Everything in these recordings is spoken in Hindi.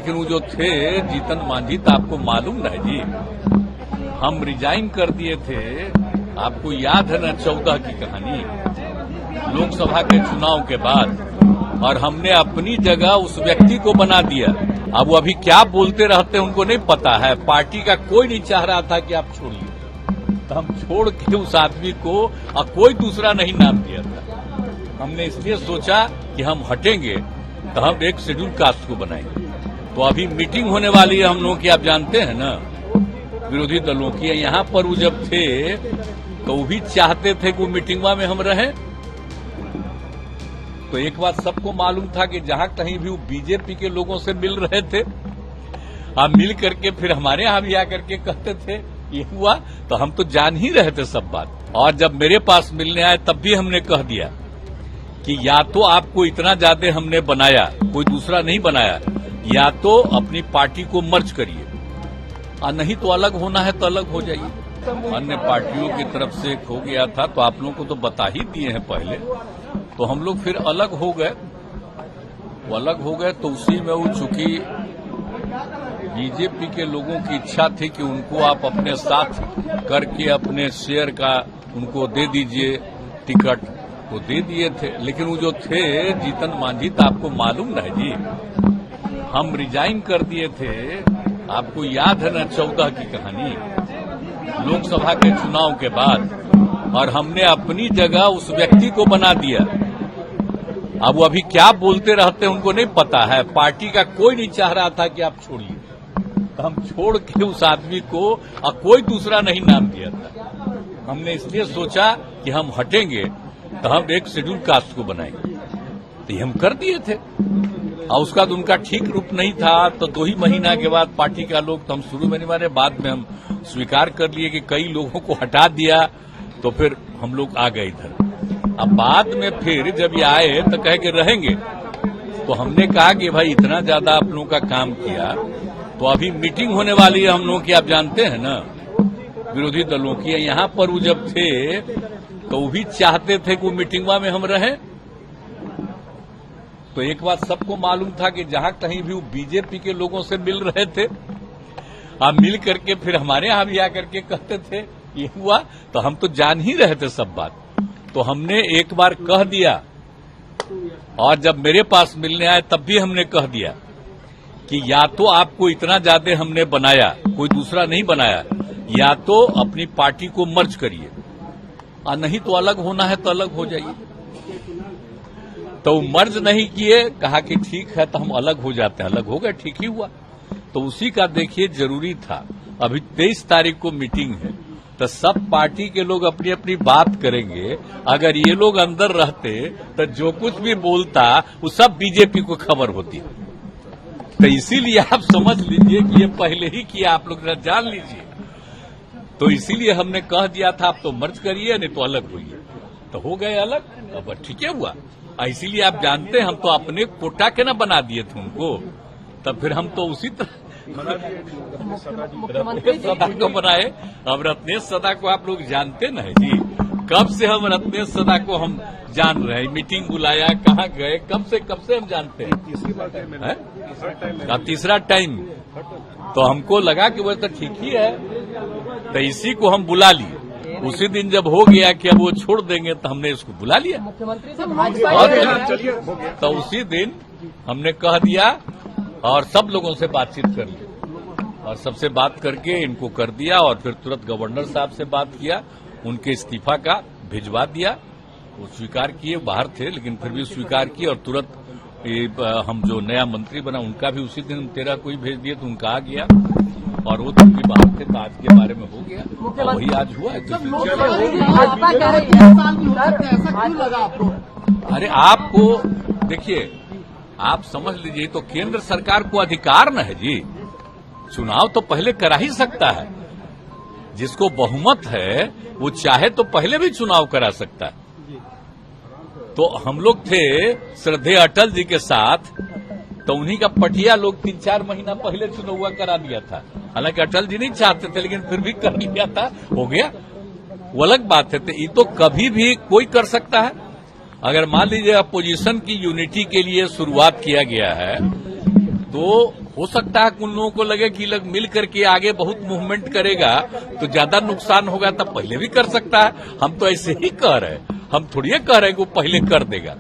लेकिन वो जो थे जीतन मांझी, तो आपको मालूम है जी, हम रिजाइन कर दिए थे। आपको याद है ना 14 की कहानी, लोकसभा के चुनाव के बाद, और हमने अपनी जगह उस व्यक्ति को बना दिया। अब वो अभी क्या बोलते रहते हैं उनको नहीं पता है। पार्टी का कोई नहीं चाह रहा था कि आप छोड़िए, तो हम छोड़ के उस आदमी को और कोई दूसरा नहीं नाम दिया था। हमने इसलिए सोचा कि हम हटेंगे तो हम एक शेड्यूल कास्ट को बनाएंगे। तो अभी मीटिंग होने वाली है हम लोगों की, आप जानते हैं ना, विरोधी दलों की। यहाँ पर वो जब थे तो वो भी चाहते थे कि वो मीटिंगवा में हम रहें। तो एक बात सबको मालूम था कि जहां कहीं भी वो बीजेपी के लोगों से मिल रहे थे, आप मिल करके फिर हमारे यहां भी आकर के कहते थे ये हुआ, तो हम तो जान ही रहे थे सब बात। और जब मेरे पास मिलने आए तब भी हमने कह दिया कि या तो आपको इतना ज्यादा हमने बनाया, कोई दूसरा नहीं बनाया, या तो अपनी पार्टी को मर्ज करिए, और नहीं तो अलग होना है तो अलग हो जाइए। अन्य पार्टियों की तरफ से हो गया था तो आप लोगों को तो बता ही दिए हैं पहले। तो हम लोग फिर अलग हो गए। वो अलग हो गए तो उसी में वो चूंकि बीजेपी के लोगों की इच्छा थी कि उनको आप अपने साथ करके अपने शेयर का उनको दे दीजिए टिकट, तो दे दिए थे। लेकिन वो जो थे जीतन मांझी, तो आपको मालूम है जी, हम रिजाइन कर दिए थे। आपको याद है ना 14 की कहानी, लोकसभा के चुनाव के बाद, और हमने अपनी जगह उस व्यक्ति को बना दिया। अब वो अभी क्या बोलते रहते हैं उनको नहीं पता है। पार्टी का कोई नहीं चाह रहा था कि आप छोड़िए, तो हम छोड़ के उस आदमी को और कोई दूसरा नहीं नाम दिया था। हमने इसलिए सोचा कि हम हटेंगे तो हम एक शेड्यूल कास्ट को बनाएंगे, तो ये हम कर दिए थे। और उसका तो उनका ठीक रूप नहीं था। तो 2 ही महीना के बाद पार्टी का लोग, तो हम शुरू में नहीं माने, बाद में हम स्वीकार कर लिए कि कई लोगों को हटा दिया, तो फिर हम लोग आ गए इधर। अब बाद में फिर जब ये आए तो कहे कि रहेंगे, तो हमने कहा कि भाई इतना ज्यादा आप लोगों का काम किया, तो अभी मीटिंग होने वाली है हम लोगों की, आप जानते हैं ना, विरोधी दलों की। यहाँ पर वो जब थे तो वो भी चाहते थे कि वो मीटिंगवा में हम रहें। तो एक बात सबको मालूम था कि जहां कहीं भी वो बीजेपी के लोगों से मिल रहे थे, आप मिल करके फिर हमारे यहां भी आकर के कहते थे ये हुआ, तो हम तो जान ही रहे थे सब बात। तो हमने एक बार कह दिया, और जब मेरे पास मिलने आए तब भी हमने कह दिया कि या तो आपको इतना ज्यादा हमने बनाया, कोई दूसरा नहीं बनाया, या तो अपनी पार्टी को मर्ज करिए, और नहीं तो अलग होना है तो अलग हो जाइए। तो मर्ज नहीं किए, कहा कि ठीक है तो हम अलग हो जाते हैं। अलग हो गए, ठीक ही हुआ। तो उसी का देखिए जरूरी था। अभी 23 तारीख को मीटिंग है, तो सब पार्टी के लोग अपनी अपनी बात करेंगे। अगर ये लोग अंदर रहते तो जो कुछ भी बोलता वो सब बीजेपी को खबर होती। तो इसीलिए आप समझ लीजिए कि ये पहले ही किया, आप लोग जान लीजिए। तो इसीलिए हमने कह दिया था आप तो मर्ज करिए, नहीं तो अलग होइए। तो हो गए अलग, अब ठीक है हुआ। इसीलिए आप जानते हैं हम तो अपने कोटा के ना बना दिए थे उनको, तब फिर हम तो उसी तरह रत्नेश सदा को बनाए। अब रत्नेश सदा को आप लोग जानते न है जी, कब से हम रत्नेश सदा को हम जान रहे हैं। मीटिंग बुलाया, कहाँ गए, कब से हम जानते हैं। तीसरा टाइम तो हमको लगा कि वो तो ठीक ही है, तो इसी को हम बुला लिए। उसी दिन जब हो गया कि अब वो छोड़ देंगे तो हमने इसको बुला लिया। तो उसी दिन हमने कह दिया और सब लोगों से बातचीत कर ली, और सबसे बात करके इनको कर दिया। और फिर तुरंत गवर्नर साहब से बात किया, उनके इस्तीफा का भिजवा दिया। वो स्वीकार किए, बाहर थे लेकिन फिर भी स्वीकार किए। और तुरंत हम जो नया मंत्री बना उनका भी उसी दिन 13 को ही भेज दिए, तो उनका आ गया। और वो तब भी बाहर थे तो आज के बारे में हो गया, और वही आज हुआ है। अरे आपको देखिए, आप समझ लीजिए, तो केंद्र सरकार को अधिकार न है जी, चुनाव तो पहले करा ही सकता है। जिसको बहुमत है वो चाहे तो पहले भी चुनाव करा सकता है। तो हम लोग थे श्रद्धेय अटल जी के साथ, तो उन्हीं का पटिया लोग 3-4 महीना पहले चुनाव करा दिया था। हालांकि अटल जी नहीं चाहते थे, लेकिन फिर भी कर लिया था, हो गया, वो अलग बात है। तो ये तो कभी भी कोई कर सकता है। अगर मान लीजिए अपोजिशन की यूनिटी के लिए शुरुआत किया गया है, तो हो सकता है कि उन लोगों को लगे कि लोग मिल करके आगे बहुत मूवमेंट करेगा तो ज्यादा नुकसान होगा, तब पहले भी कर सकता है। हम तो ऐसे ही कह रहे हैं, हम थोड़ी कह रहे हैं कि वो पहले कर देगा।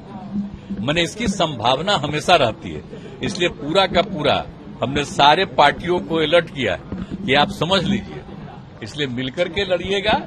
मैंने इसकी संभावना हमेशा रहती है, इसलिए पूरा का पूरा हमने सारे पार्टियों को अलर्ट किया कि आप समझ लीजिए, इसलिए मिलकर के लड़िएगा।